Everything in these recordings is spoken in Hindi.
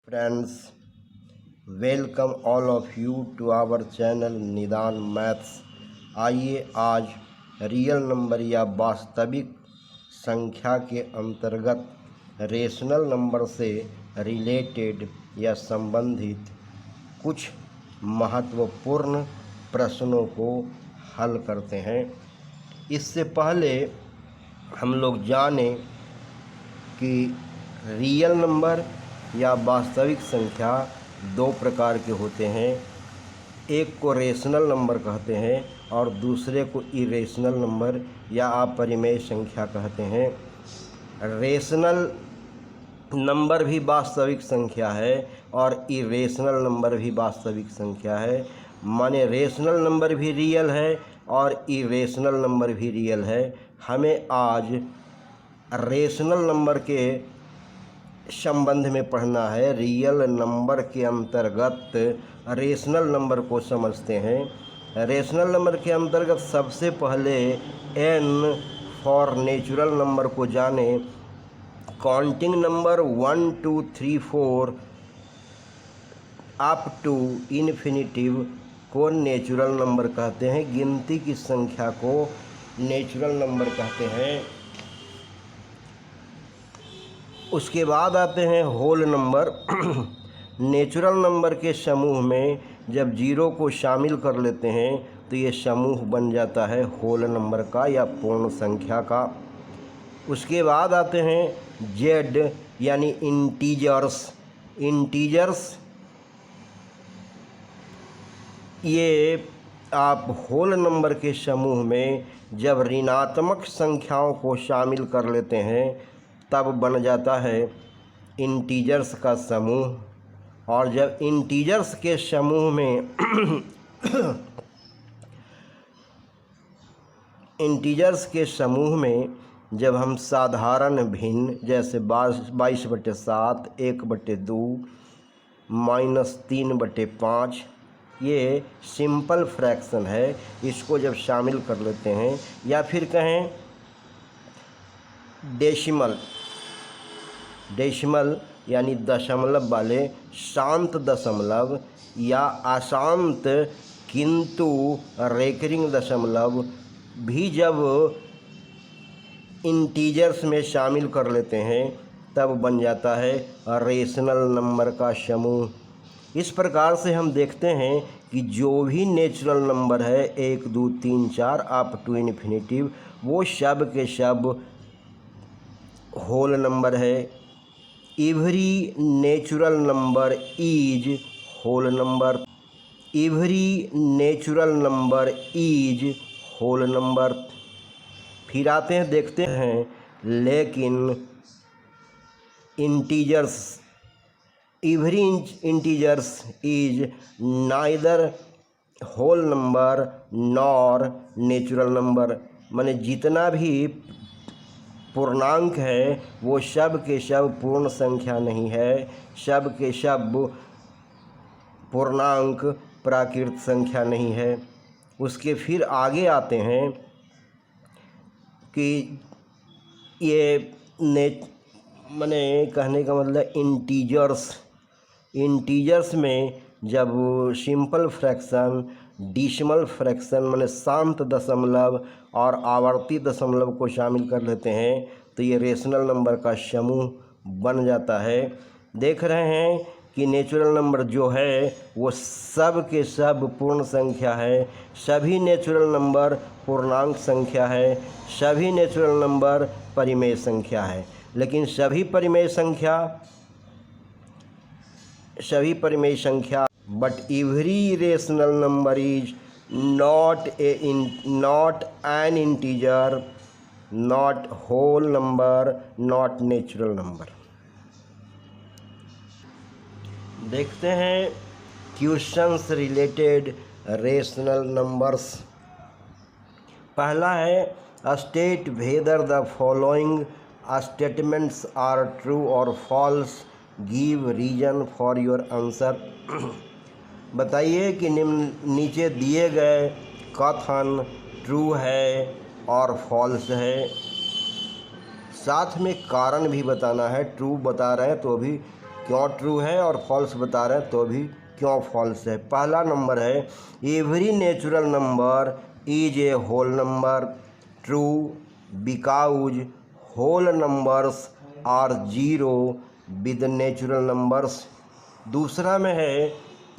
Friends, welcome all of you to our channel निदान मैथ्स। आइए आज रियल नंबर या वास्तविक संख्या के अंतर्गत रेशनल नंबर से रिलेटेड या संबंधित कुछ महत्वपूर्ण प्रश्नों को हल करते हैं। इससे पहले हम लोग जानें कि रियल नंबर या वास्तविक संख्या दो प्रकार के होते हैं। एक को रेशनल नंबर कहते हैं और दूसरे को इरेशनल नंबर या अपरिमेय संख्या कहते हैं। रेशनल नंबर भी वास्तविक संख्या है और इरेशनल नंबर भी वास्तविक संख्या है। माने रेशनल नंबर भी रियल है और इरेशनल नंबर भी रियल है। हमें आज रेशनल नंबर के संबंध में पढ़ना है। रियल नंबर के अंतर्गत रेशनल नंबर को समझते हैं। रेशनल नंबर के अंतर्गत सबसे पहले n फॉर नेचुरल नंबर को जाने। Counting number 1 2 3 4 up to infinitive को नेचुरल नंबर कहते हैं। गिनती की संख्या को नेचुरल नंबर कहते हैं। उसके बाद आते हैं होल नंबर। नेचुरल नंबर के समूह में जब जीरो को शामिल कर लेते हैं तो ये समूह बन जाता है होल नंबर का या पूर्ण संख्या का। उसके बाद आते हैं जेड यानी इंटीजर्स। इंटीजर्स ये आप होल नंबर के समूह में जब ऋणात्मक संख्याओं को शामिल कर लेते हैं तब बन जाता है इंटीजर्स का समूह। और जब इंटीजर्स के समूह में इंटीजर्स के समूह में जब हम साधारण भिन्न जैसे 22/7 1/2 -3/5 ये सिंपल फ्रैक्शन है, इसको जब शामिल कर लेते हैं या फिर कहें डेसिमल यानी दशमलव वाले शांत दशमलव या अशांत किंतु रेकरिंग दशमलव भी जब इंटीजर्स में शामिल कर लेते हैं तब बन जाता है रेशनल नंबर का समूह। इस प्रकार से हम देखते हैं कि जो भी नेचुरल नंबर है 1 2 3 4 अप टू इन्फिनिटिव वो सब के सब होल नंबर है। Every natural number is whole number. Every natural number is whole number. फिर आते हैं देखते हैं लेकिन integers every integers is neither whole number nor natural number. माने जितना भी पूर्णांक है वो सब के सब पूर्ण संख्या नहीं है, सब के सब पूर्णांक प्राकृत संख्या नहीं है। उसके फिर आगे आते हैं कि ये माने कहने का मतलब इंटीजर्स में जब सिंपल फ्रैक्शन डिसिमल फ्रैक्शन माने शांत दशमलव और आवर्ती दशमलव को शामिल कर लेते हैं तो ये रेशनल नंबर का समूह बन जाता है। देख रहे हैं कि नेचुरल नंबर जो है वो सब के सब पूर्ण संख्या है। सभी नेचुरल नंबर पूर्णांक संख्या है, सभी नेचुरल नंबर परिमेय संख्या है। लेकिन सभी परिमेय संख्या but every rational number is not an integer, not whole number, not natural number. देखते हैं क्वेश्चंस रिलेटेड रेशनल नंबर्स। पहला है state whether the following statements are true और false, give reason for your answer. बताइए कि नीचे दिए गए कथन ट्रू है और फॉल्स है। साथ में कारण भी बताना है। ट्रू बता रहे हैं तो भी क्यों ट्रू है, और फॉल्स बता रहे हैं तो भी क्यों फॉल्स है। पहला नंबर है every natural number is a whole number, true because whole numbers are zero with natural numbers. दूसरा में है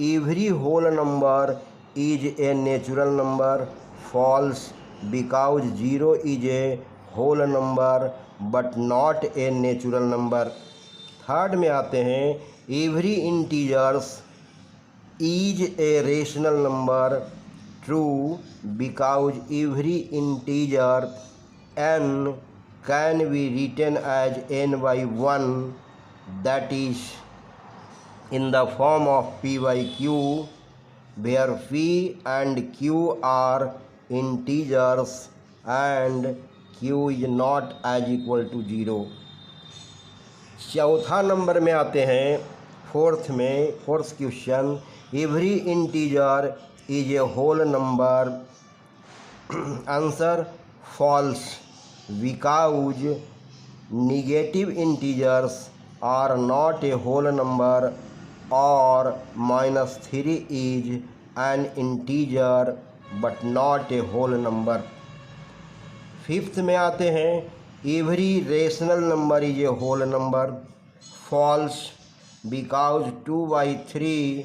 every whole number is a natural number, false because zero is a whole number but not a natural number. Third में आते हैं every integers is a rational number, true because every integer n can be written as n/1 that is in the form of p/q where p and q are integers and q is not as equal to 0। चौथा नंबर में आते हैं fourth question every integer is a whole number, answer false because negative integers are not a whole number और -3 is an integer but not a whole number। Fifth में आते हैं every rational number is a whole number, false because 2/3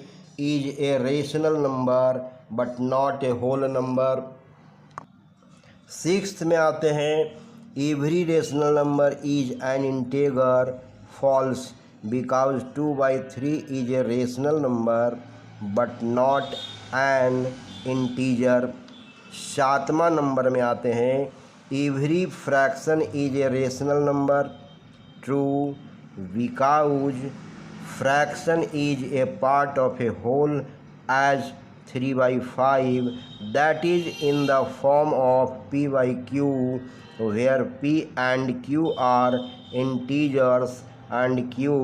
is a rational number but not a whole number. Sixth में आते हैं every rational number is an integer, false because 2/3 is a rational number but not an integer। सातवां नंबर में आते हैं every fraction is a rational number, true because fraction is a part of a whole as 3/5 that is in the form of p/q where p and q are integers and q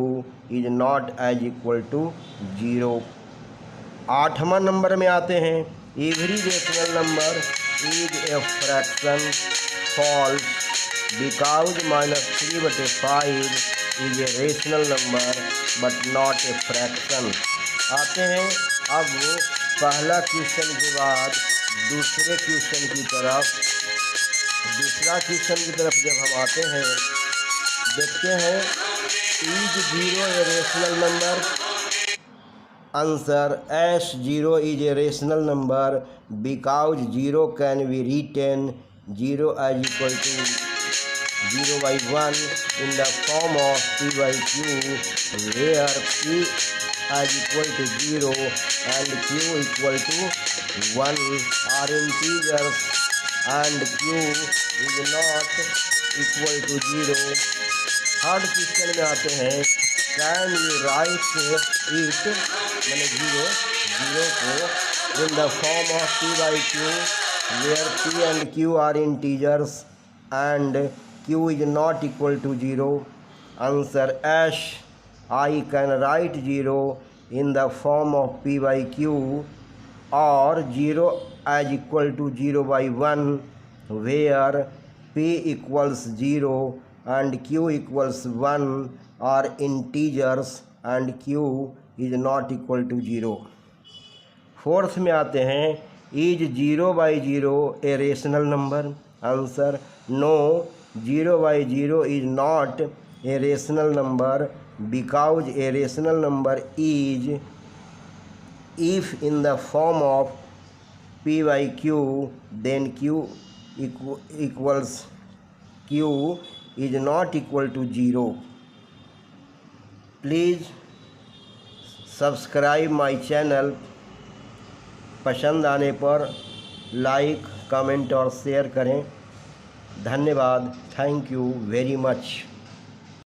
is not as equal to 0। आठवां नंबर में आते हैं every rational number is a fraction, false because -3/5 is a rational number but not a fraction. आते हैं अब पहला क्वेश्चन के बाद दूसरा क्वेश्चन की तरफ जब हम आते हैं देखते हैं is 0 a rational number, answer S0 is a rational number because 0 can be written 0 as equal to 0/1 in the form of p/q where p as equal to 0 and q equal to 1 are integers and q is not equal to 0। Third question में आते हैं कैन यू राइट इट मैंने 0 को in the form of p/q where p and q are integers and q is not equal to 0, answer as I can write 0 in the form of p/q और 0 as equal to 0/1 where p equals 0 and q equals 1 are integers and q is not equal to 0। Fourth में आते हैं is 0/0 a rational number, answer no 0/0 is not a rational number because a rational number is if in the form of p/q then q equals q is not equal to 0। Please subscribe my channel, पसंद आने पर लाइक कमेंट और शेयर करें। धन्यवाद, थैंक यू वेरी मच।